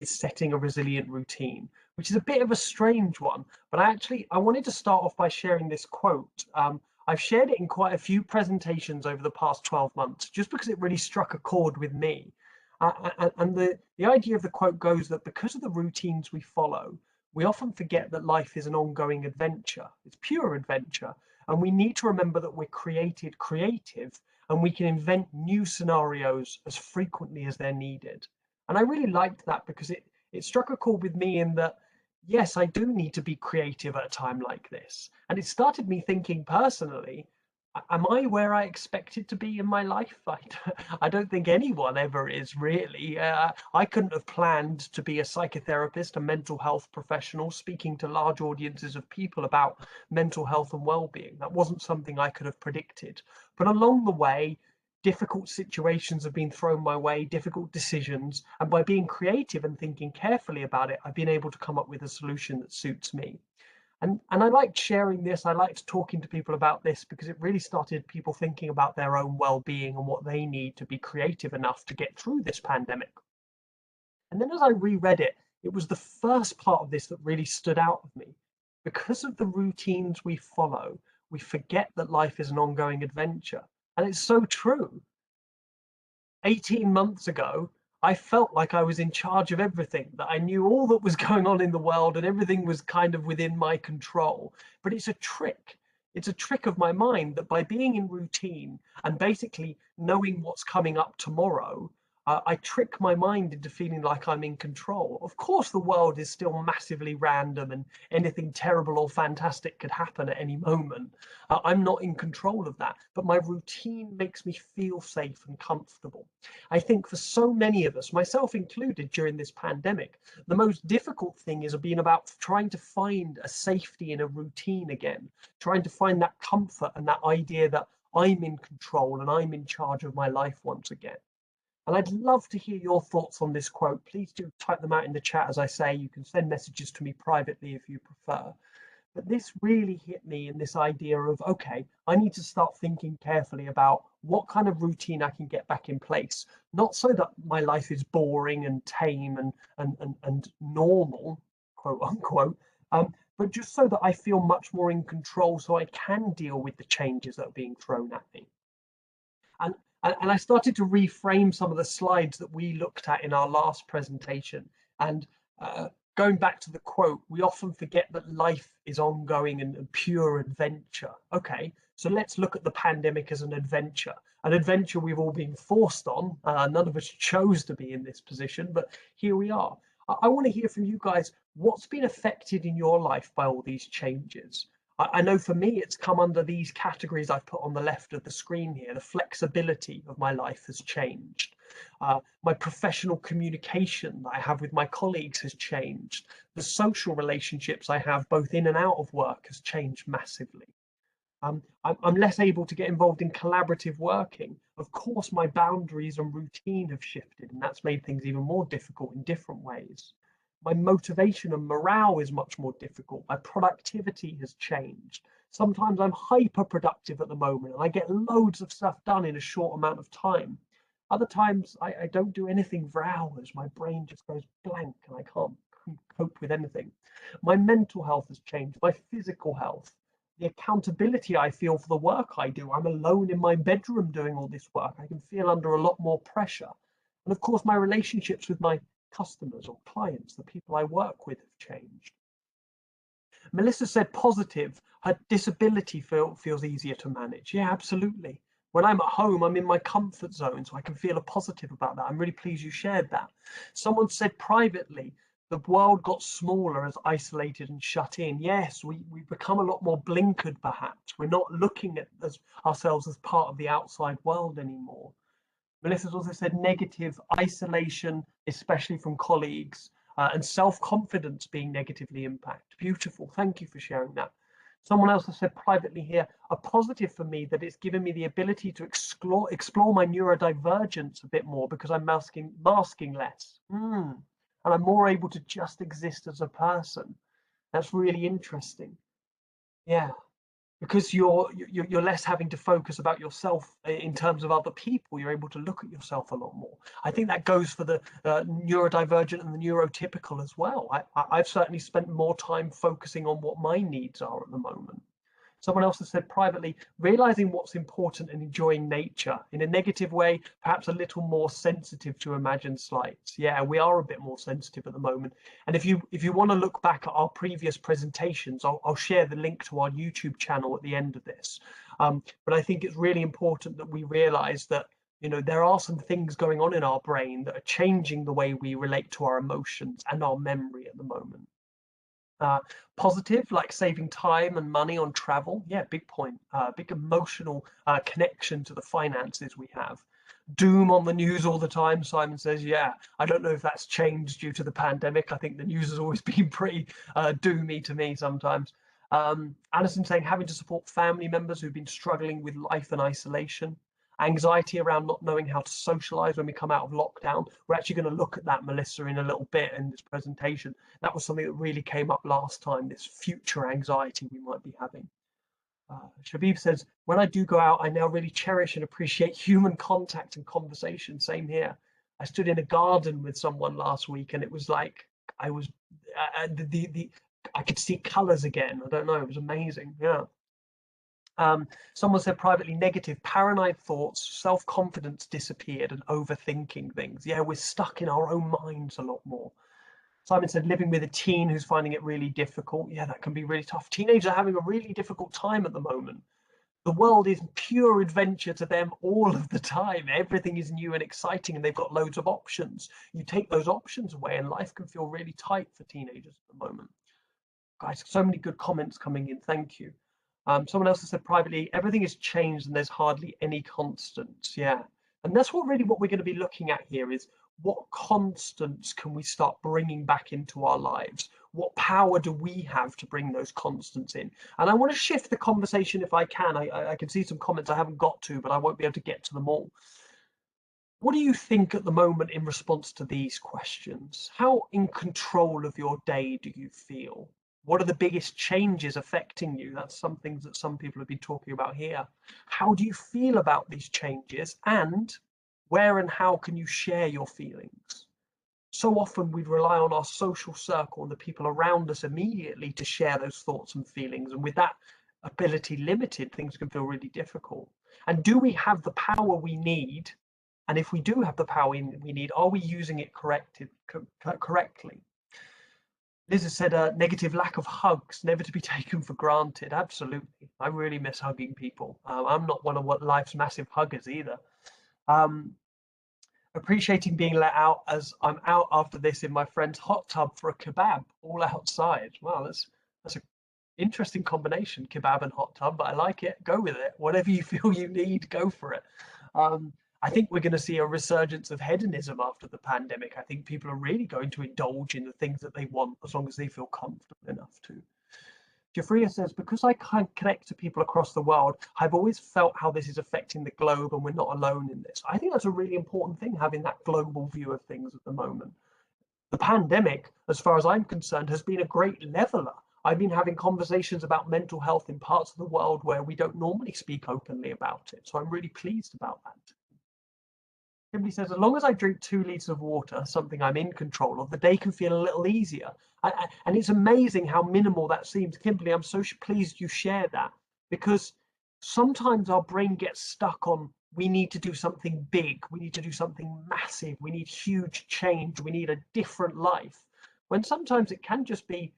is setting a resilient routine, which is a bit of a strange one. But I wanted to start off by sharing this quote. I've shared it in quite a few presentations over the past 12 months, just because it really struck a chord with me. And the idea of the quote goes that because of the routines we follow, we often forget that life is an ongoing adventure. It's pure adventure. And we need to remember that we're created creative and we can invent new scenarios as frequently as they're needed. And I really liked that because it struck a chord with me in that, yes, I do need to be creative at a time like this. And it started me thinking personally, am I where I expected to be in my life? I don't think anyone ever is really. I couldn't have planned to be a psychotherapist, a mental health professional, speaking to large audiences of people about mental health and well-being. That wasn't something I could have predicted. But along the way, difficult situations have been thrown my way, difficult decisions, and by being creative and thinking carefully about it, I've been able to come up with a solution that suits me. And I liked sharing this. I liked talking to people about this because it really started people thinking about their own well-being and what they need to be creative enough to get through this pandemic. And then as I reread it, it was the first part of this that really stood out with me. Because of the routines we follow, we forget that life is an ongoing adventure. And it's so true. 18 months ago, I felt like I was in charge of everything, that I knew all that was going on in the world and everything was kind of within my control. But it's a trick. It's a trick of my mind that by being in routine and basically knowing what's coming up tomorrow, I trick my mind into feeling like I'm in control. Of course, the world is still massively random and anything terrible or fantastic could happen at any moment. I'm not in control of that, but my routine makes me feel safe and comfortable. I think for so many of us, myself included during this pandemic, the most difficult thing has been about trying to find a safety in a routine again, trying to find that comfort and that idea that I'm in control and I'm in charge of my life once again. And I'd love to hear your thoughts on this quote. Please do type them out in the chat. As I say, you can send messages to me privately if you prefer. But this really hit me in this idea of, okay, I need to start thinking carefully about what kind of routine I can get back in place. Not so that my life is boring and tame and normal, quote unquote, but just so that I feel much more in control so I can deal with the changes that are being thrown at me. And, and I started to reframe some of the slides that we looked at in our last presentation. And going back to the quote, we often forget that life is ongoing and pure adventure. Okay, so let's look at the pandemic as an adventure we've all been forced on. None of us chose to be in this position, but here we are. I want to hear from you guys, what's been affected in your life by all these changes? I know for me, it's come under these categories I've put on the left of the screen here. The flexibility of my life has changed. My professional communication that I have with my colleagues has changed. The social relationships I have both in and out of work has changed massively. I'm less able to get involved in collaborative working. Of course, my boundaries and routine have shifted, and that's made things even more difficult in different ways. My motivation and morale is much more difficult. My productivity has changed. Sometimes I'm hyper productive at the moment and I get loads of stuff done in a short amount of time. Other times I don't do anything for hours. My brain just goes blank and I can't cope with anything. My mental health has changed, my physical health, the accountability I feel for the work I do. I'm alone in my bedroom doing all this work. I can feel under a lot more pressure. And of course, my relationships with my customers or clients, the people I work with, have changed. Melissa said positive, her disability feels easier to manage. Yeah, absolutely. When I'm at home, I'm in my comfort zone, so I can feel a positive about that. I'm really pleased you shared that. Someone said privately, the world got smaller as isolated and shut in. Yes, we become a lot more blinkered, perhaps. We're not looking at ourselves as part of the outside world anymore. Melissa's also said negative isolation, especially from colleagues, and self-confidence being negatively impacted. Beautiful. Thank you for sharing that. Someone else has said privately here, a positive for me that it's given me the ability to explore my neurodivergence a bit more because I'm masking less. And I'm more able to just exist as a person. That's really interesting. Yeah. because you're less having to focus about yourself in terms of other people. You're able to look at yourself a lot more. I think that goes for the neurodivergent and the neurotypical as well. I've certainly spent more time focusing on what my needs are at the moment. Someone else has said privately, realizing what's important and enjoying nature. In a negative way, perhaps a little more sensitive to imagined slights. Yeah, we are a bit more sensitive at the moment. And if you want to look back at our previous presentations, I'll share the link to our YouTube channel at the end of this. But I think it's really important that we realize that there are some things going on in our brain that are changing the way we relate to our emotions and our memory at the moment. Positive, like saving time and money on travel. Yeah, big point. Big emotional connection to the finances we have. Doom on the news all the time. Simon says, yeah, I don't know if that's changed due to the pandemic. I think the news has always been pretty doomy to me sometimes. Alison saying having to support family members who've been struggling with life and isolation. Anxiety around not knowing how to socialize when we come out of lockdown. We're actually going to look at that, Melissa, in a little bit in this presentation. That was something that really came up last time, this future anxiety we might be having. Shabib says, when I do go out, I now really cherish and appreciate human contact and conversation. Same here. I stood in a garden with someone last week and it was like I was, I could see colors again. I don't know, it was amazing. Yeah. Someone said privately, negative, paranoid thoughts, self-confidence disappeared and overthinking things. Yeah, we're stuck in our own minds a lot more. Simon said living with a teen who's finding it really difficult. Yeah, that can be really tough. Teenagers are having a really difficult time at the moment. The world is pure adventure to them all of the time. Everything is new and exciting and they've got loads of options. You take those options away and life can feel really tight for teenagers at the moment. Guys, so many good comments coming in. Thank you. Someone else has said privately, everything has changed and there's hardly any constants. Yeah. And that's what we're going to be looking at here is what constants can we start bringing back into our lives? What power do we have to bring those constants in? And I want to shift the conversation if I can. I can see some comments I haven't got to, but I won't be able to get to them all. What do you think at the moment in response to these questions? How in control of your day do you feel? What are the biggest changes affecting you? That's some things that some people have been talking about here. How do you feel about these changes? And where and how can you share your feelings? So often we rely on our social circle and the people around us immediately to share those thoughts and feelings. And with that ability limited, things can feel really difficult. And do we have the power we need? And if we do have the power we need, are we using it correctly? Liz has said a negative lack of hugs, never to be taken for granted. Absolutely. I really miss hugging people. I'm not one of life's massive huggers either. Appreciating being let out as I'm out after this in my friend's hot tub for a kebab, all outside. Wow, that's an interesting combination, kebab and hot tub, but I like it. Go with it. Whatever you feel you need, go for it. I think we're going to see a resurgence of hedonism after the pandemic. I think people are really going to indulge in the things that they want as long as they feel comfortable enough to. Jafria says, because I can connect to people across the world, I've always felt how this is affecting the globe and we're not alone in this. I think that's a really important thing, having that global view of things at the moment. The pandemic, as far as I'm concerned, has been a great leveler. I've been having conversations about mental health in parts of the world where we don't normally speak openly about it. So I'm really pleased about that. Kimberly says, as long as I drink 2 litres of water, something I'm in control of, the day can feel a little easier. And it's amazing how minimal that seems. Kimberly, I'm so pleased you share that, because sometimes our brain gets stuck on, we need to do something big, we need to do something massive, we need huge change, we need a different life. When sometimes it can just be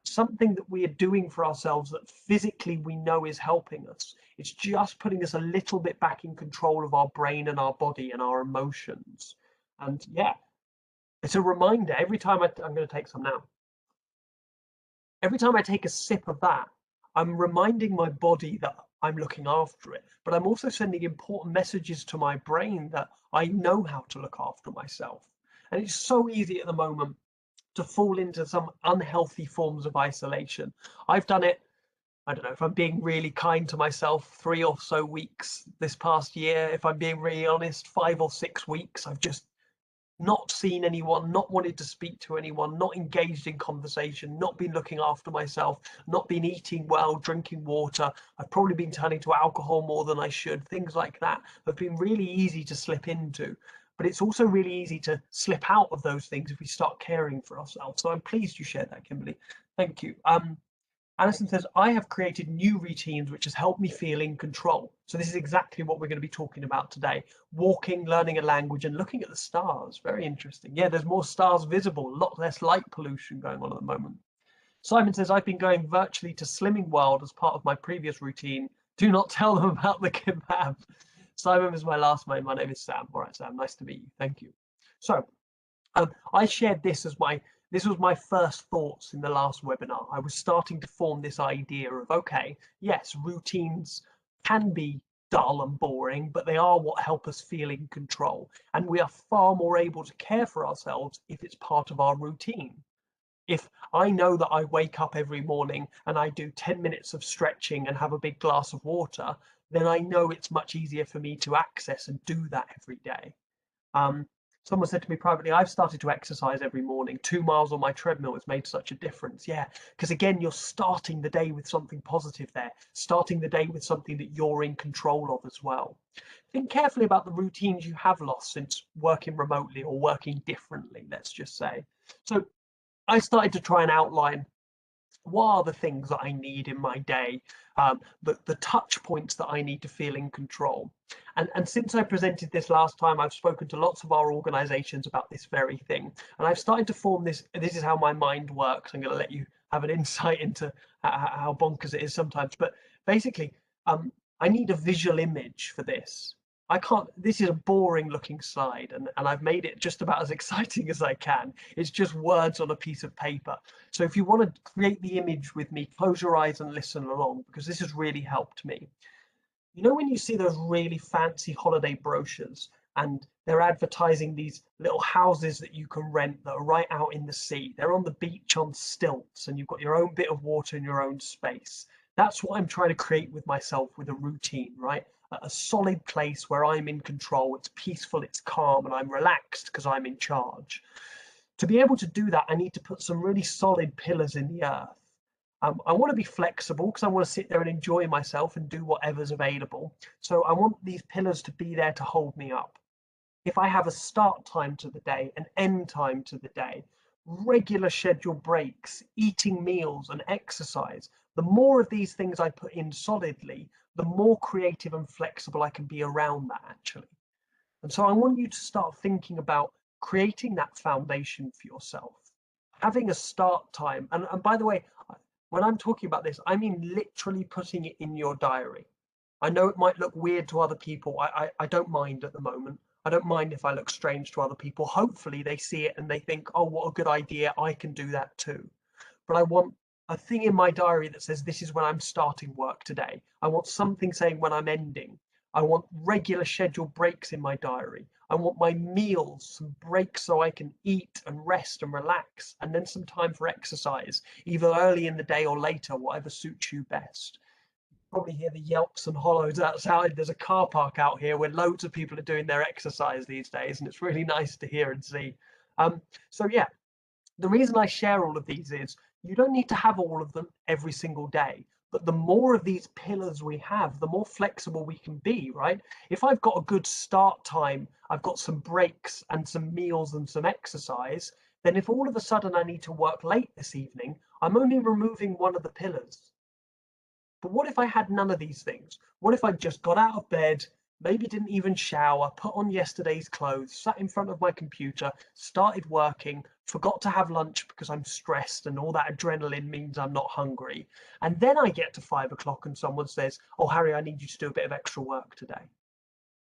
something that we are doing for ourselves that physically we know is helping us. It's just putting us a little bit back in control of our brain and our body and our emotions. And yeah, it's a reminder every time I'm going to take some now. Every time I take a sip of that, I'm reminding my body that I'm looking after it, but I'm also sending important messages to my brain that I know how to look after myself. And it's so easy at the moment to fall into some unhealthy forms of isolation. I've done it, I don't know, if I'm being really kind to myself, 3 or so weeks this past year. If I'm being really honest, 5 or 6 weeks, I've just not seen anyone, not wanted to speak to anyone, not engaged in conversation, not been looking after myself, not been eating well, drinking water. I've probably been turning to alcohol more than I should. Things like that have been really easy to slip into. But it's also really easy to slip out of those things if we start caring for ourselves. So I'm pleased you shared that, Kimberly. Thank you. Alison says, I have created new routines which has helped me feel in control. So this is exactly what we're going to be talking about today. Walking, learning a language, and looking at the stars. Very interesting. Yeah, there's more stars visible, a lot less light pollution going on at the moment. Simon says, I've been going virtually to Slimming World as part of my previous routine. Do not tell them about the kebab. Simon is my last name. My name is Sam. All right, Sam, nice to meet you. Thank you. So I shared this as this was my first thoughts in the last webinar. I was starting to form this idea of, okay, yes, routines can be dull and boring, but they are what help us feel in control. And we are far more able to care for ourselves if it's part of our routine. If I know that I wake up every morning and I do 10 minutes of stretching and have a big glass of water, then I know it's much easier for me to access and do that every day. Someone said to me privately, I've started to exercise every morning. 2 miles on my treadmill has made such a difference. Yeah, because again, you're starting the day with something positive there, starting the day with something that you're in control of as well. Think carefully about the routines you have lost since working remotely or working differently, let's just say. So I started to try and outline what are the things that I need in my day, the touch points that I need to feel in control. And since I presented this last time, I've spoken to lots of our organizations about this very thing. And I've started to form this is how my mind works. I'm going to let you have an insight into how bonkers it is sometimes. But basically, I need a visual image for this. I can't, this is a boring looking slide and I've made it just about as exciting as I can. It's just words on a piece of paper. So if you want to create the image with me, close your eyes and listen along, because this has really helped me. You know, when you see those really fancy holiday brochures and they're advertising these little houses that you can rent that are right out in the sea, they're on the beach on stilts and you've got your own bit of water in your own space. That's what I'm trying to create with myself with a routine, right? A solid place where I'm in control, it's peaceful, it's calm, and I'm relaxed because I'm in charge. To be able to do that, I need to put some really solid pillars in the earth. I want to be flexible because I want to sit there and enjoy myself and do whatever's available. So I want these pillars to be there to hold me up. If I have a start time to the day, an end time to the day, regular scheduled breaks, eating meals and exercise, the more of these things I put in solidly, the more creative and flexible I can be around that actually. And so I want you to start thinking about creating that foundation for yourself, having a start time. And by the way, when I'm talking about this, I mean literally putting it in your diary. I know it might look weird to other people. I don't mind at the moment. I don't mind if I look strange to other people. Hopefully they see it and they think, oh, what a good idea. I can do that too. But I want a thing in my diary that says this is when I'm starting work today. I want something saying when I'm ending. I want regular scheduled breaks in my diary. I want my meals, some breaks so I can eat and rest and relax, and then some time for exercise, either early in the day or later, whatever suits you best. Probably hear the yelps and hollows outside. There's a car park out here where loads of people are doing their exercise these days, and it's really nice to hear and see. So yeah, the reason I share all of these is you don't need to have all of them every single day. But the more of these pillars we have, the more flexible we can be, right? If I've got a good start time, I've got some breaks and some meals and some exercise, then if all of a sudden I need to work late this evening, I'm only removing one of the pillars. But what if I had none of these things? What if I just got out of bed, maybe didn't even shower, put on yesterday's clothes, sat in front of my computer, started working, forgot to have lunch because I'm stressed and all that adrenaline means I'm not hungry. And then I get to 5 o'clock and someone says, oh, Harry, I need you to do a bit of extra work today.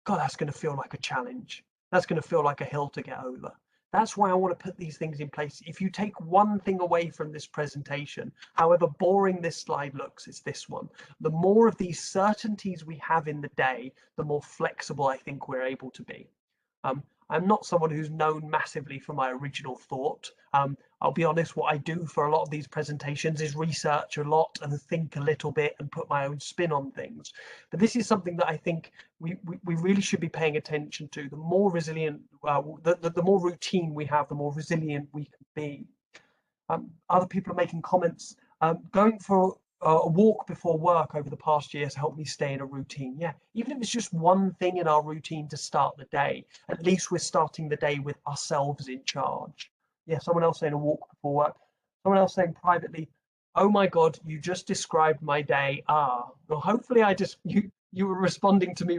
God, that's going to feel like a challenge. That's going to feel like a hill to get over. That's why I want to put these things in place. If you take one thing away from this presentation, however boring this slide looks, it's this one. The more of these certainties we have in the day, the more flexible I think we're able to be. I'm not someone who's known massively for my original thought. I'll be honest, what I do for a lot of these presentations is research a lot and think a little bit and put my own spin on things. But this is something that I think we really should be paying attention to. The more resilient, the more routine we have, the more resilient we can be. Other people are making comments. Going for a walk before work over the past year has helped me stay in a routine. Yeah, even if it's just one thing in our routine to start the day, at least we're starting the day with ourselves in charge. Yeah, someone else saying a walk before work. Someone else saying privately, "Oh my God, you just described my day." Ah, well, hopefully you were responding to me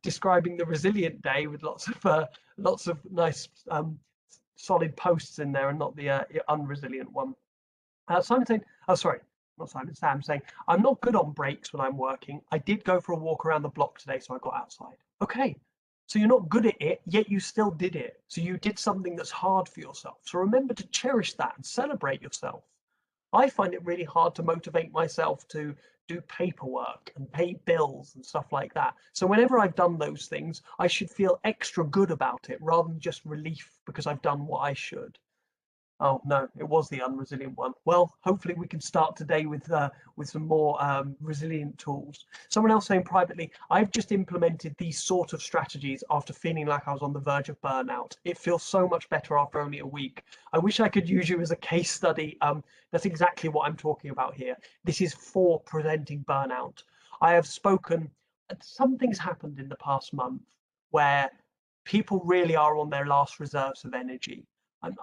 describing the resilient day with lots of nice solid posts in there and not the unresilient one. Simon saying, oh, sorry, not Simon, Sam saying, "I'm not good on breaks when I'm working. I did go for a walk around the block today, so I got outside." Okay, so you're not good at it, yet you still did it. So you did something that's hard for yourself. So remember to cherish that and celebrate yourself. I find it really hard to motivate myself to do paperwork and pay bills and stuff like that. So whenever I've done those things, I should feel extra good about it rather than just relief because I've done what I should. Oh no, it was the unresilient one. Well, hopefully we can start today with some more resilient tools. Someone else saying privately, "I've just implemented these sort of strategies after feeling like I was on the verge of burnout. It feels so much better after only a week. I wish I could use you as a case study." That's exactly what I'm talking about here. This is for preventing burnout. I have spoken. Something's happened in the past month where people really are on their last reserves of energy.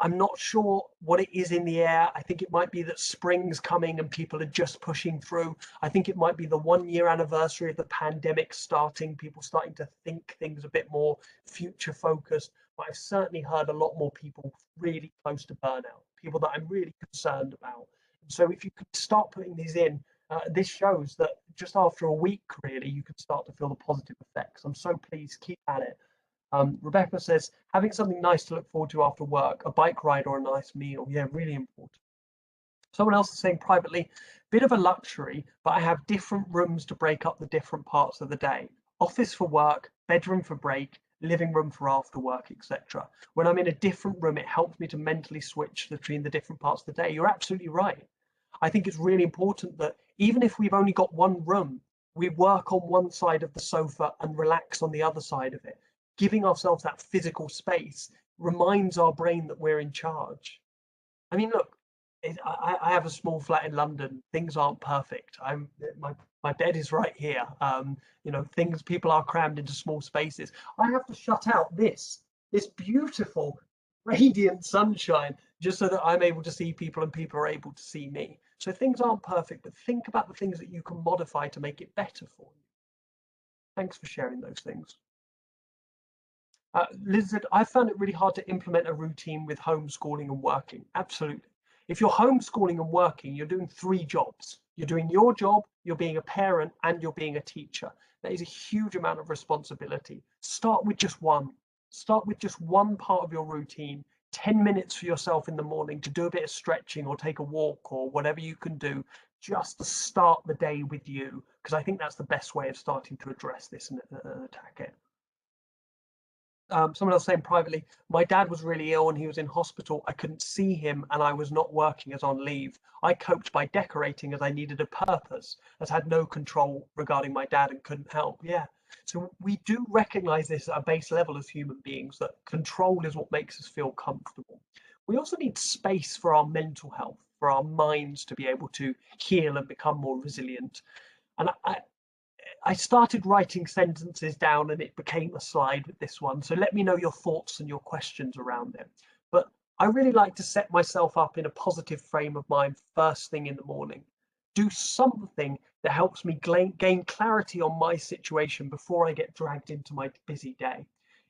I'm not sure what it is in the air. I think it might be that spring's coming and people are just pushing through. I think it might be the 1 year anniversary of the pandemic starting, people starting to think things a bit more future focused. But I've certainly heard a lot more people really close to burnout, people that I'm really concerned about. So if you could start putting these in, this shows that just after a week, really, you can start to feel the positive effects. I'm so pleased. Keep at it. Rebecca says, "Having something nice to look forward to after work, a bike ride or a nice meal." Yeah, really important. Someone else is saying privately, "Bit of a luxury, but I have different rooms to break up the different parts of the day. Office for work, bedroom for break, living room for after work, etc. When I'm in a different room, it helps me to mentally switch between the different parts of the day." You're absolutely right. I think it's really important that even if we've only got one room, we work on one side of the sofa and relax on the other side of it. Giving ourselves that physical space reminds our brain that we're in charge. I mean, look, I have a small flat in London. Things aren't perfect. My bed is right here. Things people are crammed into small spaces. I have to shut out this beautiful, radiant sunshine just so that I'm able to see people and people are able to see me. So things aren't perfect, but think about the things that you can modify to make it better for you. Thanks for sharing those things. Liz said, "I found it really hard to implement a routine with homeschooling and working." Absolutely. If you're homeschooling and working, you're doing three jobs. You're doing your job, you're being a parent, and you're being a teacher. That is a huge amount of responsibility. Start with just one. Start with just one part of your routine. 10 minutes for yourself in the morning to do a bit of stretching or take a walk or whatever you can do just to start the day with you. Because I think that's the best way of starting to address this and attack it. Someone else saying privately, "My dad was really ill and he was in hospital. I couldn't see him and I was not working as on leave. I coped by decorating as I needed a purpose, as I had no control regarding my dad and couldn't help." Yeah. So we do recognize this at a base level as human beings, that control is what makes us feel comfortable. We also need space for our mental health, for our minds to be able to heal and become more resilient. And I started writing sentences down and it became a slide with this one. So let me know your thoughts and your questions around it. But I really like to set myself up in a positive frame of mind first thing in the morning. Do something that helps me gain clarity on my situation before I get dragged into my busy day.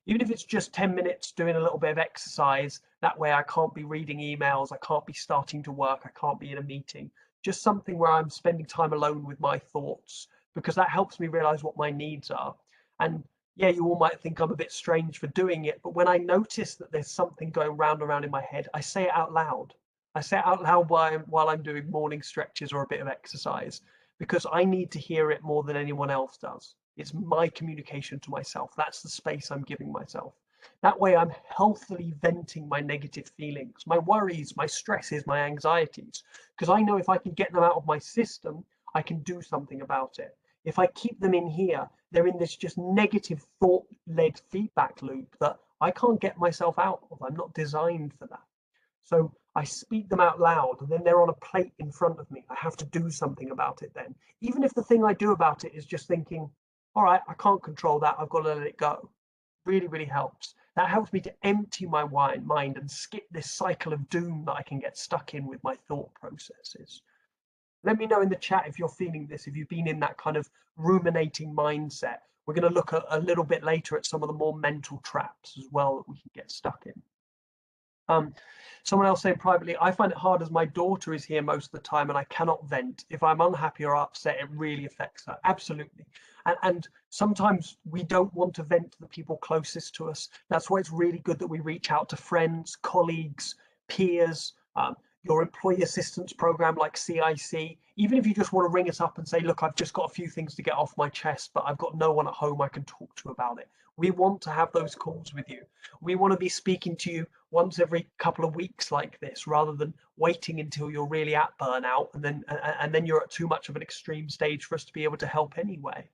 Even if it's just 10 minutes doing a little bit of exercise, that way I can't be reading emails, I can't be starting to work, I can't be in a meeting. Just something where I'm spending time alone with my thoughts, because that helps me realize what my needs are. And yeah, you all might think I'm a bit strange for doing it, but when I notice that there's something going round and round in my head, I say it out loud. I say it out loud while I'm doing morning stretches or a bit of exercise, because I need to hear it more than anyone else does. It's my communication to myself. That's the space I'm giving myself. That way I'm healthily venting my negative feelings, my worries, my stresses, my anxieties, because I know if I can get them out of my system, I can do something about it. If I keep them in here, they're in this just negative thought-led feedback loop that I can't get myself out of. I'm not designed for that. So I speak them out loud, and then they're on a plate in front of me. I have to do something about it then. Even if the thing I do about it is just thinking, all right, I can't control that. I've got to let it go. Really, really helps. That helps me to empty my mind and skip this cycle of doom that I can get stuck in with my thought processes. Let me know in the chat if you're feeling this, if you've been in that kind of ruminating mindset. We're going to look at a little bit later at some of the more mental traps as well that we can get stuck in. Someone else saying privately, I find it hard as my daughter is here most of the time and I cannot vent. If I'm unhappy or upset, it really affects her. Absolutely. And sometimes we don't want to vent to the people closest to us. That's why it's really good that we reach out to friends, colleagues, peers, your employee assistance program like CiC. Even if you just want to ring us up and say, look, I've just got a few things to get off my chest, but I've got no one at home I can talk to about it. We want to have those calls with you. We want to be speaking to you once every couple of weeks like this, rather than waiting until you're really at burnout and then you're at too much of an extreme stage for us to be able to help anyway.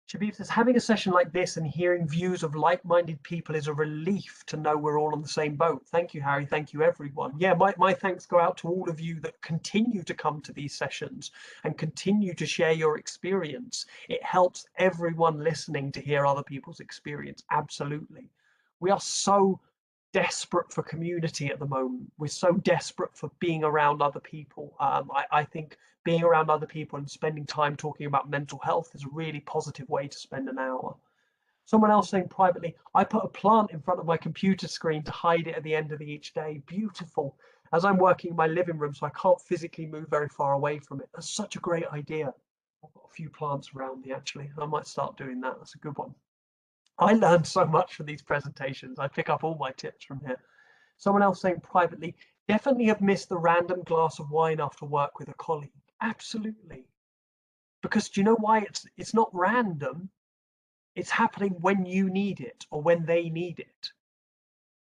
Shabib says, having a session like this and hearing views of like-minded people is a relief to know we're all on the same boat. Thank you, Harry. Thank you, everyone. Yeah, my thanks go out to all of you that continue to come to these sessions and continue to share your experience. It helps everyone listening to hear other people's experience. Absolutely. We are so desperate for community at the moment. We're so desperate for being around other people. I think being around other people and spending time talking about mental health is a really positive way to spend an hour. Someone else saying privately, I put a plant in front of my computer screen to hide it at the end of each day. Beautiful. As I'm working in my living room, so I can't physically move very far away from it. That's such a great idea. I've got a few plants around me, actually. I might start doing that. That's a good one. I learned so much from these presentations. I pick up all my tips from here. Someone else saying privately, definitely have missed the random glass of wine after work with a colleague. Absolutely. Because do you know why it's not random? It's happening when you need it or when they need it.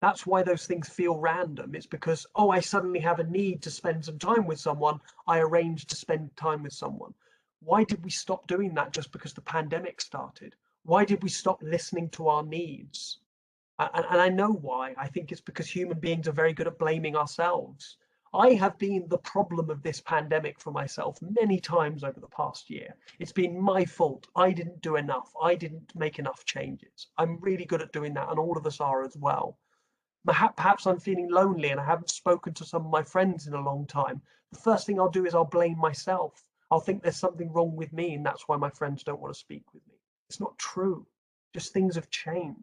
That's why those things feel random. It's because, oh, I suddenly have a need to spend some time with someone. I arranged to spend time with someone. Why did we stop doing that just because the pandemic started? Why did we stop listening to our needs? And I know why. I think it's because human beings are very good at blaming ourselves. I have been the problem of this pandemic for myself many times over the past year. It's been my fault. I didn't do enough. I didn't make enough changes. I'm really good at doing that, and all of us are as well. Perhaps I'm feeling lonely and I haven't spoken to some of my friends in a long time. The first thing I'll do is I'll blame myself. I'll think there's something wrong with me and that's why my friends don't want to speak with me. It's not true. Just things have changed.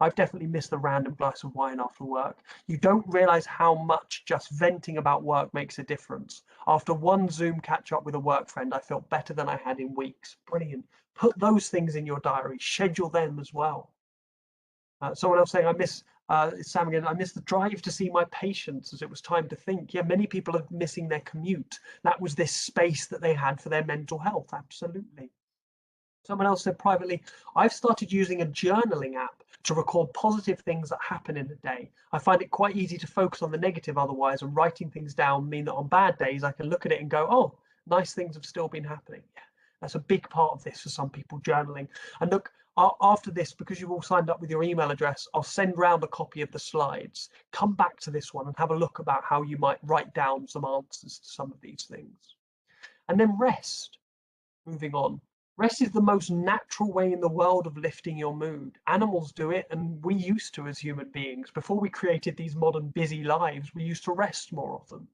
I've definitely missed the random glass of wine after work. You don't realize how much just venting about work makes a difference. After one Zoom catch up with a work friend, I felt better than I had in weeks. Brilliant. Put those things in your diary, schedule them as well. Someone else saying, Sam again, I miss the drive to see my patients as it was time to think. Yeah, many people are missing their commute. That was this space that they had for their mental health. Absolutely. Someone else said privately, I've started using a journaling app to record positive things that happen in a day. I find it quite easy to focus on the negative otherwise, and writing things down mean that on bad days I can look at it and go, oh, nice things have still been happening. Yeah, that's a big part of this for some people, journaling. And look, after this, because you've all signed up with your email address, I'll send round a copy of the slides. Come back to this one and have a look about how you might write down some answers to some of these things. And then rest. Moving on. Rest is the most natural way in the world of lifting your mood. Animals do it, and we used to as human beings. Before we created these modern busy lives, we used to rest more often.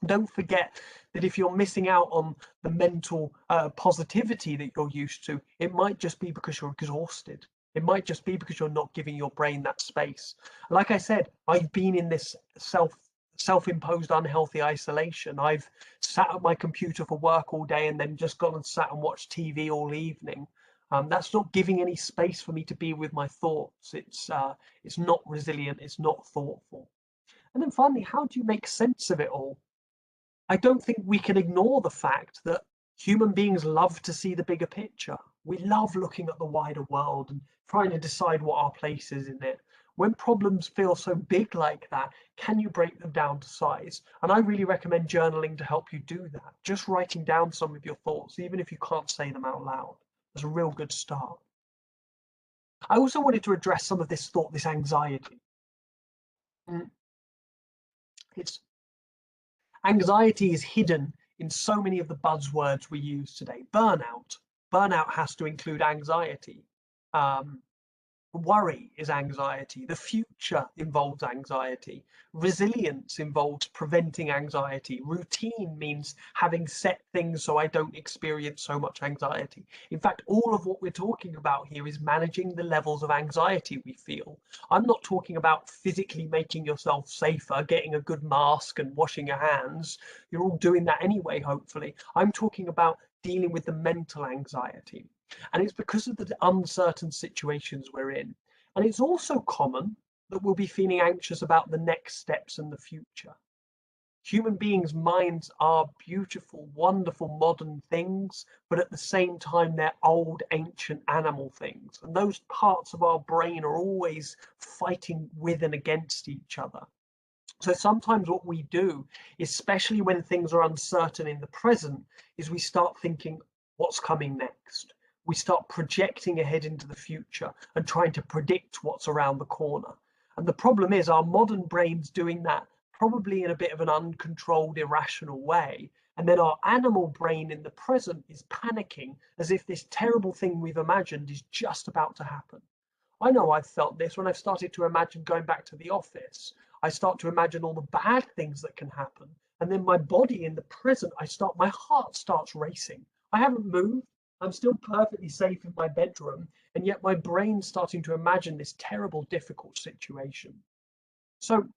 Don't forget that if you're missing out on the mental positivity that you're used to, it might just be because you're exhausted. It might just be because you're not giving your brain that space. Like I said, I've been in this self-imposed unhealthy isolation. I've sat at my computer for work all day and then just gone and sat and watched TV all evening. That's not giving any space for me to be with my thoughts. It's not resilient. It's not thoughtful. And then finally, how do you make sense of it all? I don't think we can ignore the fact that human beings love to see the bigger picture. We love looking at the wider world and trying to decide what our place is in it. When problems feel so big like that, can you break them down to size? And I really recommend journaling to help you do that. Just writing down some of your thoughts, even if you can't say them out loud, is a real good start. I also wanted to address some of this thought, this anxiety. Mm, It's Anxiety is hidden in so many of the buzzwords we use today. Burnout has to include anxiety. Um, Worry is anxiety. The future involves anxiety. Resilience involves preventing anxiety. Routine means having set things so I don't experience so much anxiety. In fact, all of what we're talking about here is managing the levels of anxiety we feel. I'm not talking about physically making yourself safer, getting a good mask and washing your hands. You're all doing that anyway, hopefully. I'm talking about dealing with the mental anxiety. And it's because of the uncertain situations we're in. And it's also common that we'll be feeling anxious about the next steps and the future. Human beings' minds are beautiful, wonderful modern things, but at the same time, they're old, ancient animal things. And those parts of our brain are always fighting with and against each other. So sometimes what we do, especially when things are uncertain in the present, is we start thinking, what's coming next? We start projecting ahead into the future and trying to predict what's around the corner. And the problem is our modern brain's doing that probably in a bit of an uncontrolled, irrational way. And then our animal brain in the present is panicking as if this terrible thing we've imagined is just about to happen. I know I've felt this when I've started to imagine going back to the office. I start to imagine all the bad things that can happen. And then my body in the present, my heart starts racing. I haven't moved. I'm still perfectly safe in my bedroom. And yet my brain's starting to imagine this terrible, difficult situation. So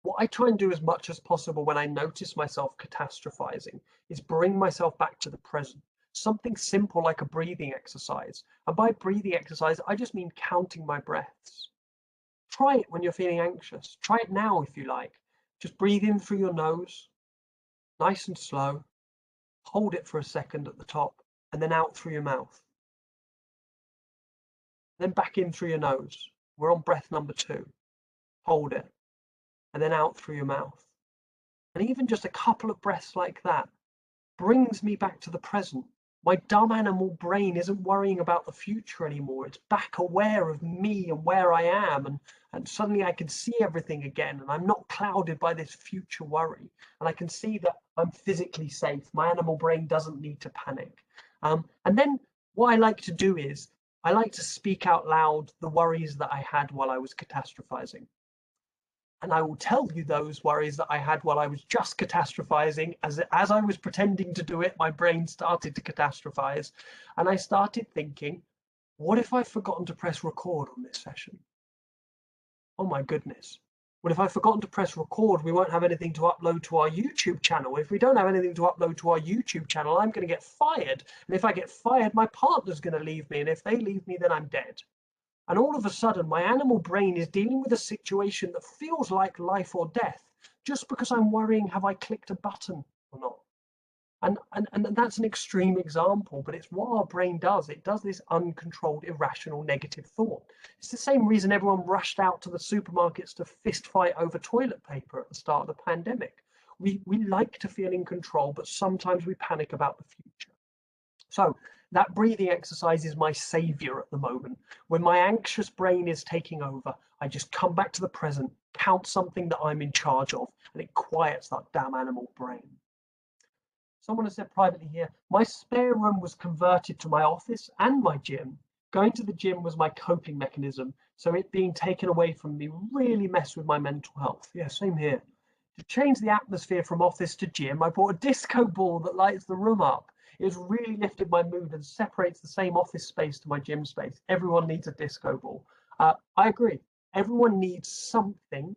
what I try and do as much as possible when I notice myself catastrophizing is bring myself back to the present. Something simple like a breathing exercise. And by breathing exercise, I just mean counting my breaths. Try it when you're feeling anxious. Try it now if you like. Just breathe in through your nose, nice and slow. Hold it for a second at the top, and then out through your mouth. Then back in through your nose. We're on breath number 2. Hold it, and then out through your mouth. And even just a couple of breaths like that brings me back to the present. My dumb animal brain isn't worrying about the future anymore. It's back aware of me and where I am. And suddenly I can see everything again. And I'm not clouded by this future worry. And I can see that I'm physically safe. My animal brain doesn't need to panic. And then what I like to do is I like to speak out loud the worries that I had while I was catastrophizing. And I will tell you those worries that I had while I was just catastrophizing. As I was pretending to do it, my brain started to catastrophize. And I started thinking, what if I've forgotten to press record on this session? Oh my goodness. What if I've forgotten to press record? We won't have anything to upload to our YouTube channel. If we don't have anything to upload to our YouTube channel, I'm going to get fired. And if I get fired, my partner's going to leave me. And if they leave me, then I'm dead. And all of a sudden, my animal brain is dealing with a situation that feels like life or death, just because I'm worrying, have I clicked a button or not? And that's an extreme example, but it's what our brain does. It does this uncontrolled, irrational, negative thought. It's the same reason everyone rushed out to the supermarkets to fist fight over toilet paper at the start of the pandemic. We like to feel in control, but sometimes we panic about the future. So that breathing exercise is my savior at the moment. When my anxious brain is taking over, I just come back to the present, count something that I'm in charge of, and it quiets that damn animal brain. Someone has said privately here, my spare room was converted to my office and my gym. Going to the gym was my coping mechanism, so it being taken away from me really messed with my mental health. Yeah, same here. To change the atmosphere from office to gym, I bought a disco ball that lights the room up. It's really lifted my mood and separates the same office space to my gym space. Everyone needs a disco ball. I agree. Everyone needs something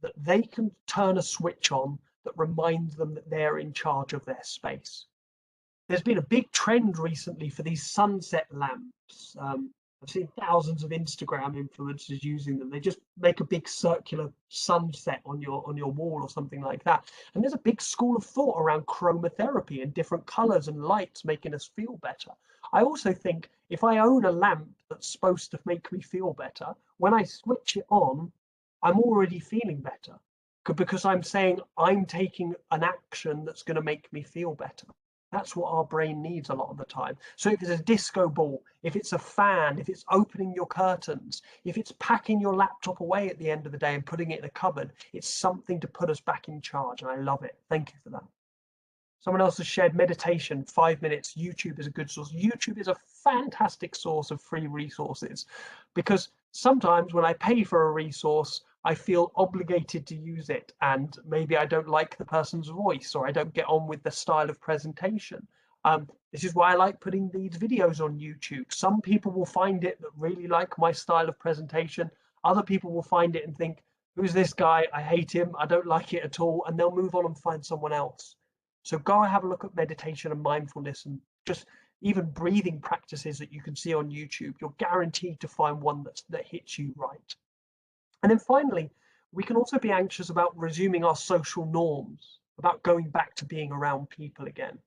that they can turn a switch on that reminds them that they're in charge of their space. There's been a big trend recently for these sunset lamps. I've seen thousands of Instagram influencers using them. They just make a big circular sunset on your wall or something like that. And there's a big school of thought around chromotherapy and different colors and lights making us feel better. I also think if I own a lamp that's supposed to make me feel better, when I switch it on, I'm already feeling better because I'm saying I'm taking an action that's going to make me feel better. That's what our brain needs a lot of the time. So if it's a disco ball, if it's a fan, if it's opening your curtains, if it's packing your laptop away at the end of the day and putting it in a cupboard, it's something to put us back in charge. And I love it. Thank you for that. Someone else has shared meditation, 5 minutes. YouTube is a good source. YouTube is a fantastic source of free resources because sometimes when I pay for a resource, I feel obligated to use it. And maybe I don't like the person's voice or I don't get on with the style of presentation. This is why I like putting these videos on YouTube. Some people will find it that really like my style of presentation. Other people will find it and think, who's this guy? I hate him. I don't like it at all. And they'll move on and find someone else. So go and have a look at meditation and mindfulness and just even breathing practices that you can see on YouTube. You're guaranteed to find one that hits you right. And then finally, we can also be anxious about resuming our social norms, about going back to being around people again.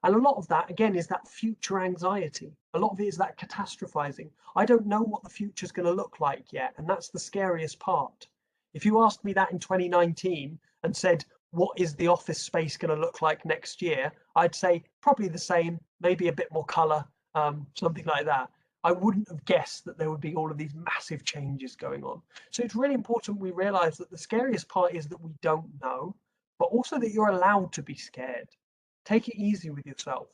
And a lot of that, again, is that future anxiety. A lot of it is that catastrophizing. I don't know what the future is going to look like yet. And that's the scariest part. If you asked me that in 2019 and said, what is the office space going to look like next year? I'd say probably the same, maybe a bit more color, something like that. I wouldn't have guessed that there would be all of these massive changes going on. So it's really important we realize that the scariest part is that we don't know, but also that you're allowed to be scared. Take it easy with yourself.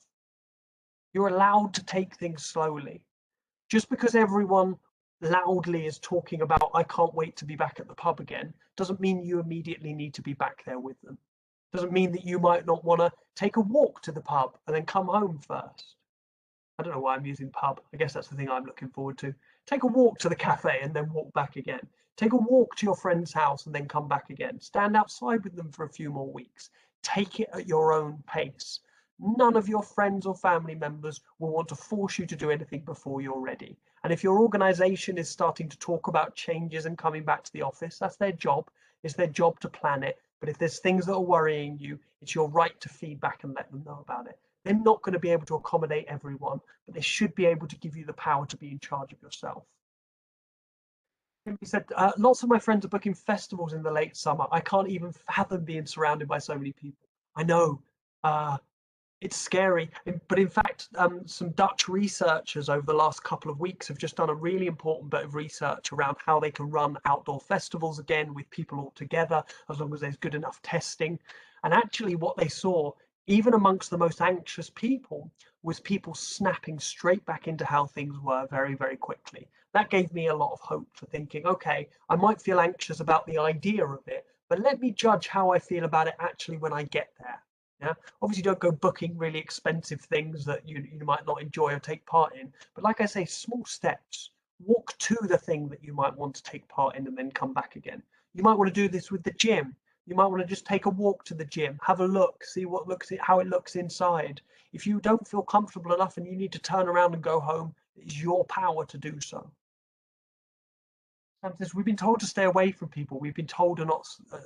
You're allowed to take things slowly. Just because everyone loudly is talking about, I can't wait to be back at the pub again, doesn't mean you immediately need to be back there with them. Doesn't mean that you might not want to take a walk to the pub and then come home first. I don't know why I'm using pub. I guess that's the thing I'm looking forward to. Take a walk to the cafe and then walk back again. Take a walk to your friend's house and then come back again. Stand outside with them for a few more weeks. Take it at your own pace. None of your friends or family members will want to force you to do anything before you're ready. And if your organization is starting to talk about changes and coming back to the office, that's their job. It's their job to plan it. But if there's things that are worrying you, it's your right to feedback and let them know about it. They're not going to be able to accommodate everyone, but they should be able to give you the power to be in charge of yourself. He said, lots of my friends are booking festivals in the late summer. I can't even fathom being surrounded by so many people. I know. It's scary. But in fact, some Dutch researchers over the last couple of weeks have just done a really important bit of research around how they can run outdoor festivals again with people all together, as long as there's good enough testing. And actually what they saw, even amongst the most anxious people, was people snapping straight back into how things were very, very quickly. That gave me a lot of hope for thinking, okay, I might feel anxious about the idea of it, but let me judge how I feel about it actually when I get there. Yeah, obviously don't go booking really expensive things that you might not enjoy or take part in. But like I say, small steps. Walk to the thing that you might want to take part in and then come back again. You might want to do this with the gym. You might want to just take a walk to the gym, have a look, see how it looks inside. If you don't feel comfortable enough and you need to turn around and go home, it's your power to do so. We've been told to stay away from people. We've been told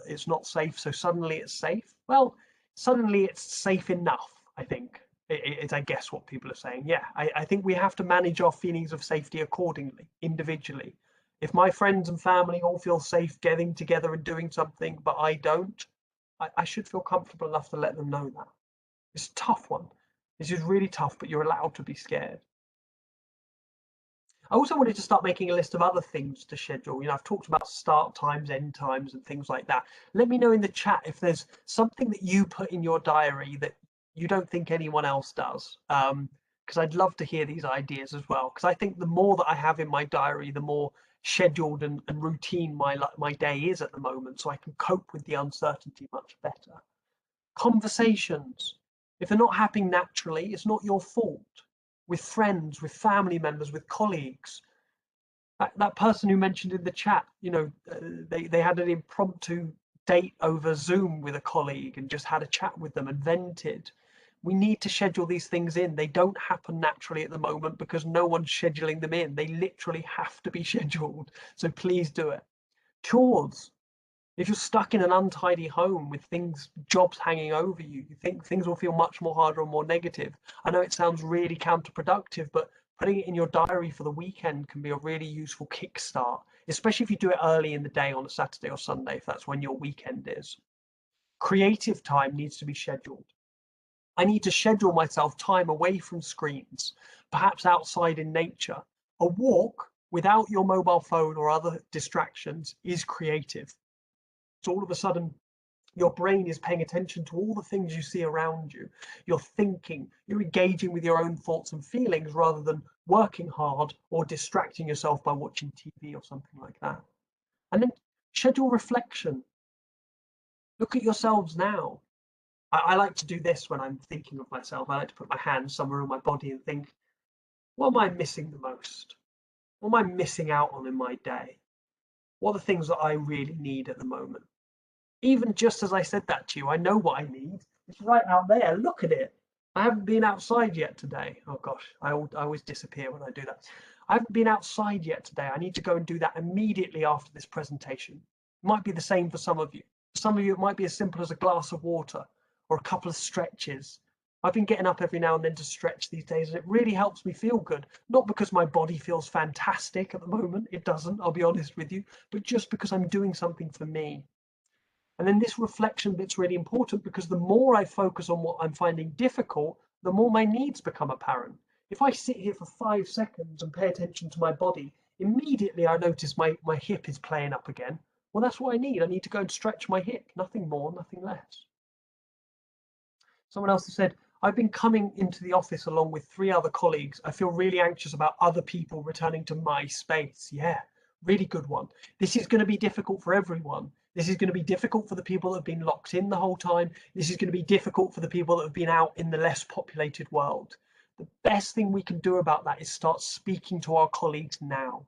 it's not safe, so suddenly it's safe. Well, suddenly it's safe enough, I think. It's, I guess, what people are saying. Yeah, I think we have to manage our feelings of safety accordingly, individually. If my friends and family all feel safe getting together and doing something, but I don't, I should feel comfortable enough to let them know that. It's a tough one. This is really tough, but you're allowed to be scared. I also wanted to start making a list of other things to schedule. I've talked about start times, end times, and things like that. Let me know in the chat if there's something that you put in your diary that you don't think anyone else does. Because I'd love to hear these ideas as well. Because I think the more that I have in my diary, the more scheduled and routine my day is at the moment, so I can cope with the uncertainty much better. Conversations. If they're not happening naturally, it's not your fault. With friends, with family members, with colleagues. That person who mentioned in the chat, they had an impromptu date over Zoom with a colleague and just had a chat with them and vented. We need to schedule these things in. They don't happen naturally at the moment because no one's scheduling them in. They literally have to be scheduled. So please do it. Chores. If you're stuck in an untidy home with jobs hanging over you, you think things will feel much more harder and more negative. I know it sounds really counterproductive, but putting it in your diary for the weekend can be a really useful kickstart, especially if you do it early in the day on a Saturday or Sunday, if that's when your weekend is. Creative time needs to be scheduled. I need to schedule myself time away from screens, perhaps outside in nature. A walk without your mobile phone or other distractions is creative. So all of a sudden, your brain is paying attention to all the things you see around you. You're thinking, you're engaging with your own thoughts and feelings rather than working hard or distracting yourself by watching TV or something like that. And then schedule reflection. Look at yourselves now. I like to do this when I'm thinking of myself. I like to put my hands somewhere on my body and think, what am I missing the most? What am I missing out on in my day? What are the things that I really need at the moment? Even just as I said that to you, I know what I need. It's right out there. Look at it. I haven't been outside yet today. Oh gosh, I always disappear when I do that. I haven't been outside yet today. I need to go and do that immediately after this presentation. It might be the same for some of you. For some of you, it might be as simple as a glass of water or a couple of stretches. I've been getting up every now and then to stretch these days, and it really helps me feel good. Not because my body feels fantastic at the moment. It doesn't, I'll be honest with you, but just because I'm doing something for me. And then this reflection bit's really important because the more I focus on what I'm finding difficult, the more my needs become apparent. If I sit here for 5 seconds and pay attention to my body, immediately I notice my hip is playing up again. Well, that's what I need. I need to go and stretch my hip. Nothing more, nothing less. Someone else has said, I've been coming into the office along with 3 other colleagues. I feel really anxious about other people returning to my space. Yeah, really good one. This is going to be difficult for everyone. This is going to be difficult for the people that have been locked in the whole time. This is going to be difficult for the people that have been out in the less populated world. The best thing we can do about that is start speaking to our colleagues now.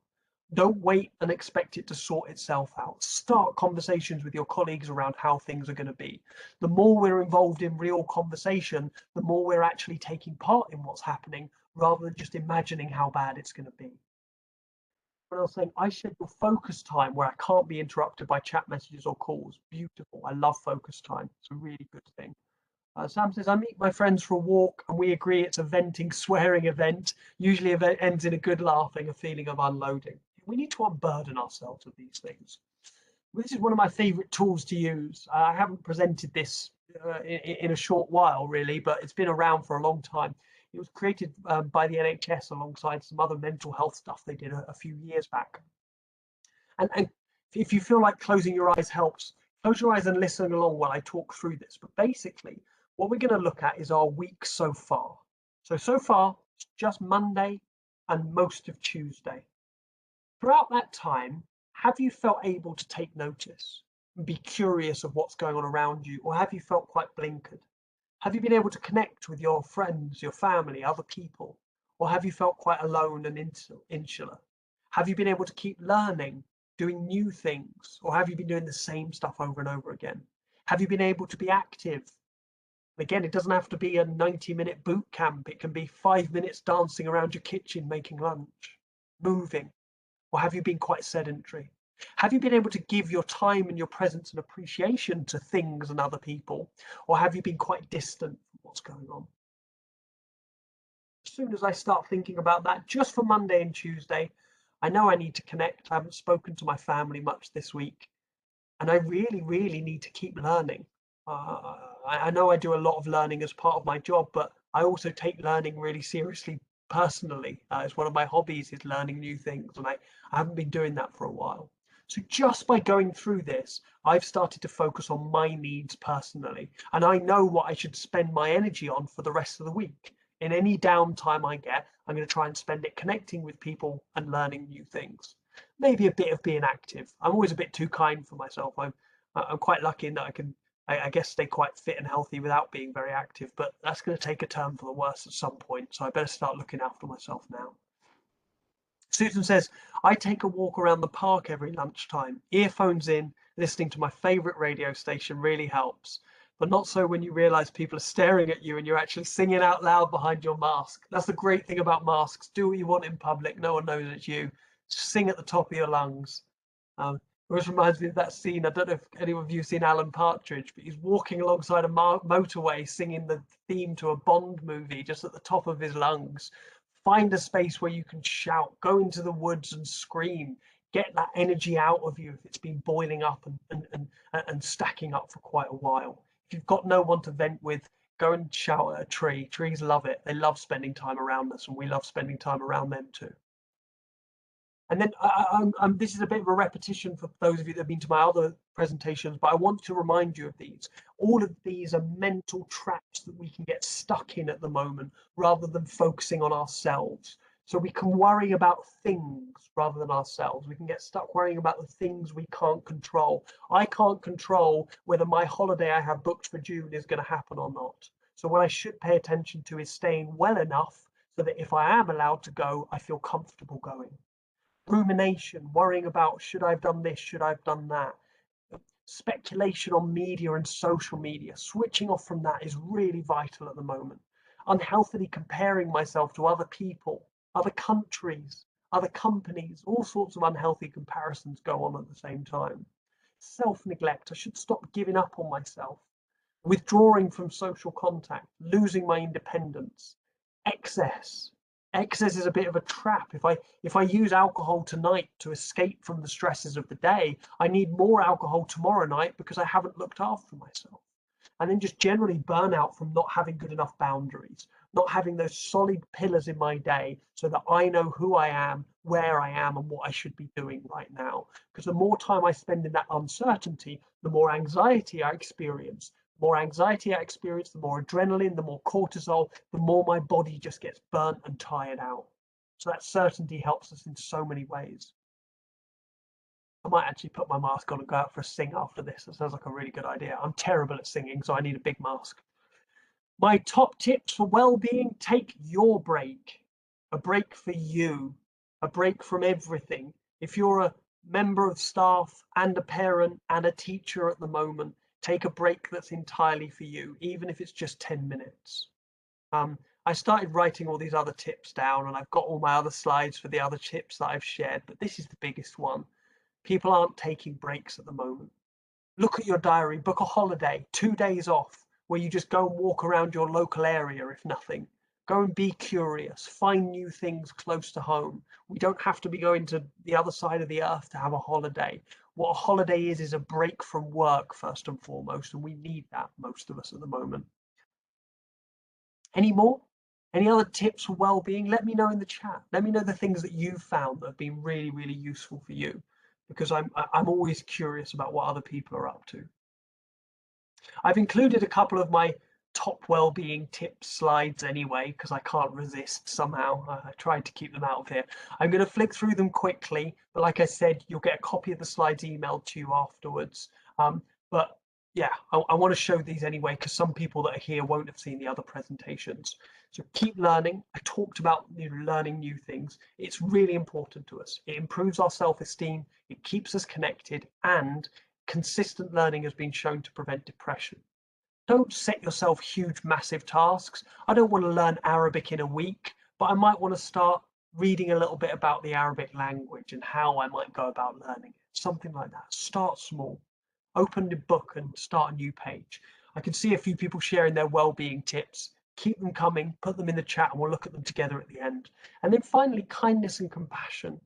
Don't wait and expect it to sort itself out. Start conversations with your colleagues around how things are going to be. The more we're involved in real conversation, the more we're actually taking part in what's happening rather than just imagining how bad it's going to be. Someone else saying, I schedule focus time where I can't be interrupted by chat messages or calls. Beautiful. I love focus time. It's a really good thing. Sam says, I meet my friends for a walk and we agree it's a venting, swearing event. Usually it ends in a good laughing, a feeling of unloading. We need to unburden ourselves of these things. This is one of my favorite tools to use. I haven't presented this in a short while, really, but it's been around for a long time. It was created by the NHS alongside some other mental health stuff they did a few years back. And if you feel like closing your eyes helps, close your eyes and listen along while I talk through this. But basically, what we're going to look at is our week so far. So far, it's just Monday and most of Tuesday. Throughout that time, have you felt able to take notice and be curious of what's going on around you, or have you felt quite blinkered? Have you been able to connect with your friends, your family, other people, or have you felt quite alone and insular? Have you been able to keep learning, doing new things, or have you been doing the same stuff over and over again? Have you been able to be active? Again, it doesn't have to be a 90-minute boot camp. It can be 5 minutes dancing around your kitchen, making lunch, moving. Or have you been quite sedentary? Have you been able to give your time and your presence and appreciation to things and other people? Or have you been quite distant from what's going on? As soon as I start thinking about that, just for Monday and Tuesday, I know I need to connect. I haven't spoken to my family much this week. And I really, really need to keep learning. I know I do a lot of learning as part of my job, but I also take learning really seriously personally. It's one of my hobbies is learning new things, and I haven't been doing that for a while. So just by going through this, I've started to focus on my needs personally, and I know what I should spend my energy on for the rest of the week. In any downtime I get, I'm going to try and spend it connecting with people and learning new things. Maybe a bit of being active. I'm always a bit too kind for myself. I'm quite lucky in that I guess stay quite fit and healthy without being very active, but that's going to take a turn for the worse at some point. So I better start looking after myself now. Susan says, I take a walk around the park every lunchtime, earphones in, listening to my favorite radio station really helps. but not so when you realize people are staring at you and you're actually singing out loud behind your mask. That's the great thing about masks. Do what you want in public. No one knows it's you. Sing at the top of your lungs. Which reminds me of that scene. I don't know if any of you have seen Alan Partridge, but he's walking alongside a motorway singing the theme to a Bond movie just at the top of his lungs. Find a space where you can shout, go into the woods and scream, get that energy out of you if it's been boiling up and stacking up for quite a while. If you've got no one to vent with, go and shout at a tree. Trees love it. They love spending time around us, and we love spending time around them too. And then this is a bit of a repetition for those of you that have been to my other presentations, but I want to remind you of these. All of these are mental traps that we can get stuck in at the moment rather than focusing on ourselves. So we can worry about things rather than ourselves. We can get stuck worrying about the things we can't control. I can't control whether my holiday I have booked for June is going to happen or not. So what I should pay attention to is staying well enough so that if I am allowed to go, I feel comfortable going. Rumination, worrying about should I have done this, should I have done that. Speculation on media and social media, switching off from that is really vital at the moment. Unhealthily comparing myself to other people, other countries, other companies, all sorts of unhealthy comparisons go on at the same time. Self-neglect, I should stop giving up on myself. Withdrawing from social contact, losing my independence. Excess, excess is a bit of a trap. If I use alcohol tonight to escape from the stresses of the day, I need more alcohol tomorrow night because I haven't looked after myself. And then just generally burnout from not having good enough boundaries, not having those solid pillars in my day so that I know who I am, where I am, and what I should be doing right now. Because the more time I spend in that uncertainty, the more anxiety I experience. The more anxiety I experience, the more adrenaline, the more cortisol, the more my body just gets burnt and tired out. So that certainty helps us in so many ways. I might actually put my mask on and go out for a sing after this. That sounds like a really good idea. I'm terrible at singing, so I need a big mask. My top tips for well-being: take your break. A break for you. A break from everything. If you're a member of staff and a parent and a teacher at the moment, take a break that's entirely for you, even if it's just 10 minutes. I started writing all these other tips down, and I've got all my other slides for the other tips that I've shared, but this is the biggest one. People aren't taking breaks at the moment. Look at your diary, book a holiday, 2 days off, where you just go and walk around your local area, if nothing. Go and be curious, find new things close to home. We don't have to be going to the other side of the earth to have a holiday. What a holiday is a break from work, first and foremost, and we need that, most of us at the moment. Any more? Any other tips for well-being? Let me know in the chat. Let me know the things that you've found that have been really, really useful for you, because I'm always curious about what other people are up to. I've included a couple of my top well-being tips slides anyway, because I can't resist somehow. I tried to keep them out of here. I'm going to flick through them quickly, but like I said, you'll get a copy of the slides emailed to you afterwards. But yeah, I want to show these anyway, because some people that are here won't have seen the other presentations. So keep learning. I talked about learning new things. It's really important to us. It improves our self-esteem, it keeps us connected, and consistent learning has been shown to prevent depression. Don't set yourself huge, massive tasks. I don't want to learn Arabic in a week, but I might want to start reading a little bit about the Arabic language and how I might go about learning it. Something like that. Start small. Open the book and start a new page. I can see a few people sharing their well-being tips. Keep them coming, put them in the chat, and we'll look at them together at the end. And then finally, kindness and compassion.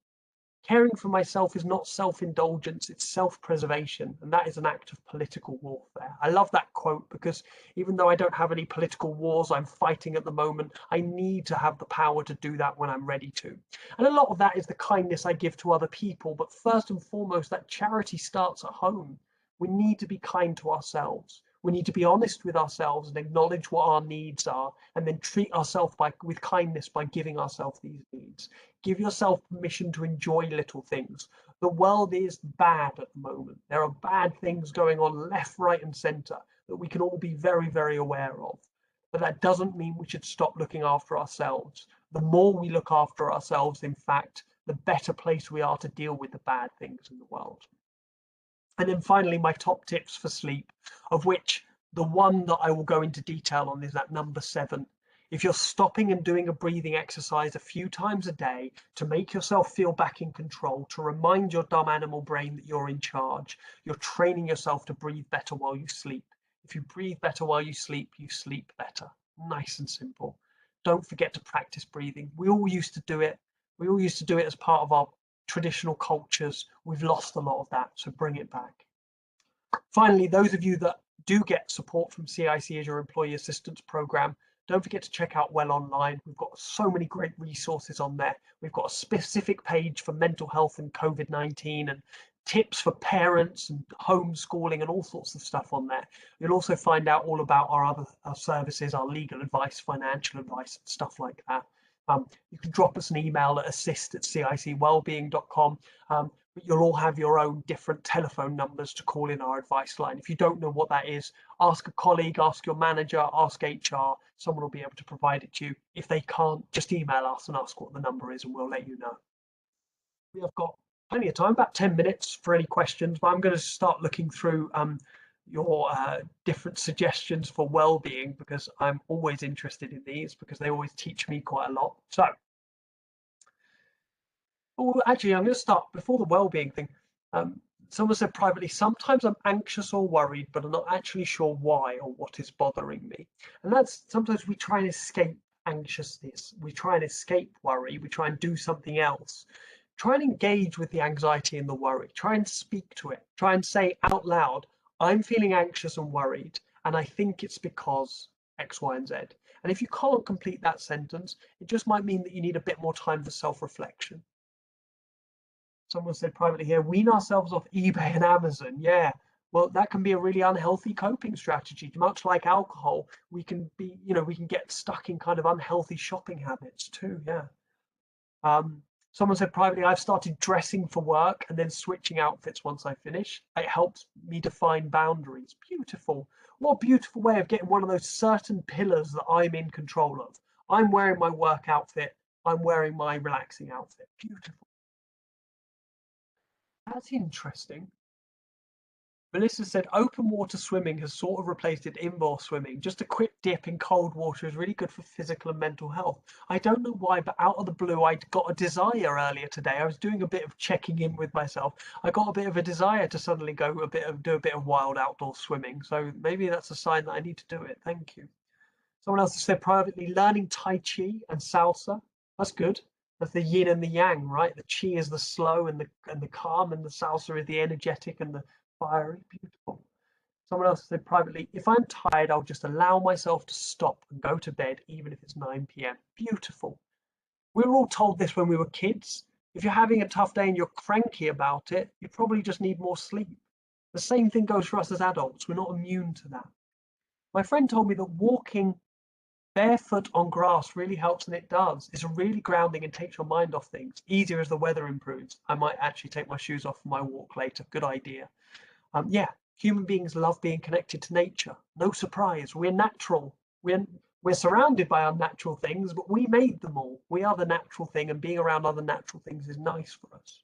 Caring for myself is not self-indulgence, it's self-preservation, and that is an act of political warfare. I love that quote because even though I don't have any political wars I'm fighting at the moment, I need to have the power to do that when I'm ready to. And a lot of that is the kindness I give to other people, but first and foremost, that charity starts at home. We need to be kind to ourselves. We need to be honest with ourselves and acknowledge what our needs are, and then treat ourselves with kindness by giving ourselves these needs. Give yourself permission to enjoy little things. The world is bad at the moment. There are bad things going on left, right, and center that we can all be very, very aware of. But that doesn't mean we should stop looking after ourselves. The more we look after ourselves, in fact, the better place we are to deal with the bad things in the world. And then finally, my top tips for sleep, of which The one that I will go into detail on is that number 7. If you're stopping and doing a breathing exercise a few times a day to make yourself feel back in control, to remind your dumb animal brain that you're in charge, you're training yourself to breathe better while you sleep. If you breathe better while you sleep better. Nice and simple. Don't forget to practice breathing. We all used to do it. We all used to do it as part of our traditional cultures. We've lost a lot of that, so bring it back. Finally, those of you that do get support from CiC as your employee assistance program, don't forget to check out Well Online. We've got so many great resources on there. We've got a specific page for mental health and COVID-19 and tips for parents and homeschooling and all sorts of stuff on there. You'll also find out all about our other services, our legal advice, financial advice, and stuff like that. You can drop us an email at assist@cicwellbeing.com. But you'll all have your own different telephone numbers to call in our advice line. If you don't know what that is, ask a colleague, ask your manager, ask HR. Someone will be able to provide it to you. If they can't, just email us and ask what the number is and we'll let you know. We have got plenty of time, about 10 minutes for any questions, but I'm going to start looking through your different suggestions for well-being, because I'm always interested in these because they always teach me quite a lot. So, actually, I'm going to start before the well-being thing. Someone said privately, sometimes I'm anxious or worried, but I'm not actually sure why or what is bothering me. And that's sometimes we try and escape anxiousness. We try and escape worry. We try and do something else. Try and engage with the anxiety and the worry. Try and speak to it. Try and say out loud, I'm feeling anxious and worried, and I think it's because X, Y, and Z. And if you can't complete that sentence, it just might mean that you need a bit more time for self-reflection. Someone said privately here, wean ourselves off eBay and Amazon. Yeah, well, that can be a really unhealthy coping strategy. Much like alcohol, we can be, we can get stuck in kind of unhealthy shopping habits too. Yeah. Someone said privately, I've started dressing for work and then switching outfits once I finish. It helps me define boundaries. Beautiful. What a beautiful way of getting one of those certain pillars that I'm in control of. I'm wearing my work outfit. I'm wearing my relaxing outfit. Beautiful. That's interesting. Melissa said open water swimming has sort of replaced indoor swimming. Just a quick dip in cold water is really good for physical and mental health. I don't know why, but out of the blue, I got a desire earlier today. I was doing a bit of checking in with myself. I got a bit of a desire to suddenly do a bit of wild outdoor swimming. So maybe that's a sign that I need to do it. Thank you. Someone else has said privately, learning Tai Chi and salsa. That's good. That's the yin and the yang, right? The chi is the slow and the calm, and the salsa is the energetic and the fiery. Beautiful. Someone else said privately, if I'm tired, I'll just allow myself to stop and go to bed, even if it's 9 p.m. Beautiful. We were all told this when we were kids. If you're having a tough day and you're cranky about it, you probably just need more sleep. The same thing goes for us as adults. We're not immune to that. My friend told me that walking barefoot on grass really helps, and it does. It's really grounding and takes your mind off things. Easier as the weather improves. I might actually take my shoes off for my walk later. Good idea. Yeah, human beings love being connected to nature. No surprise. We're natural. We're surrounded by unnatural things, but we made them all. We are the natural thing, and being around other natural things is nice for us.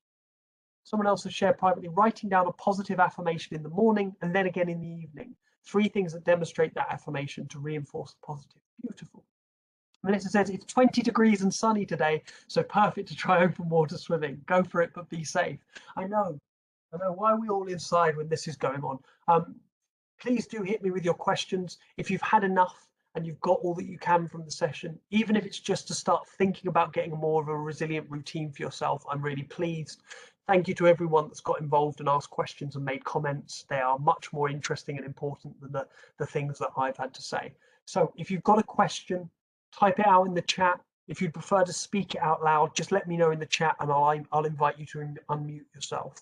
Someone else has shared privately, writing down a positive affirmation in the morning and then again in the evening. 3 things that demonstrate that affirmation to reinforce the positive. Beautiful. Melissa says it's 20 degrees and sunny today, so perfect to try open water swimming. Go for it, but be safe. I know. Why are we all inside when this is going on? Please do hit me with your questions. If you've had enough and you've got all that you can from the session, even if it's just to start thinking about getting more of a resilient routine for yourself, I'm really pleased. Thank you to everyone that's got involved and asked questions and made comments. They are much more interesting and important than the things that I've had to say. So if you've got a question, type it out in the chat. If you'd prefer to speak it out loud, just let me know in the chat and I'll invite you to unmute yourself.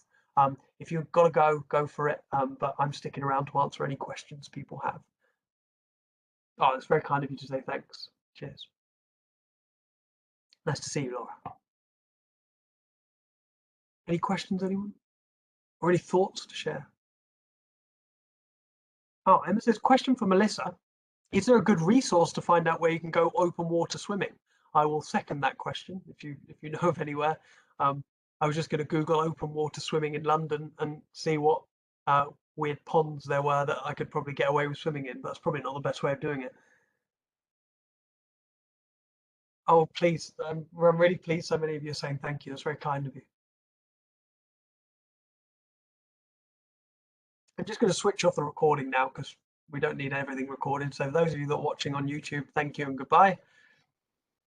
If you've got to go for it, but I'm sticking around to answer any questions people have. Oh, it's very kind of you to say thanks. Cheers. Nice to see you, Laura. Any questions, anyone? Or any thoughts to share? Oh, Emma says, question for Melissa. Is there a good resource to find out where you can go open water swimming? I will second that question if you know of anywhere. I was just going to Google open water swimming in London and see what weird ponds there were that I could probably get away with swimming in, but that's probably not the best way of doing it. Oh, please. I'm really pleased so many of you are saying thank you. That's very kind of you. I'm just going to switch off the recording now because we don't need everything recorded. So those of you that are watching on YouTube, thank you and goodbye.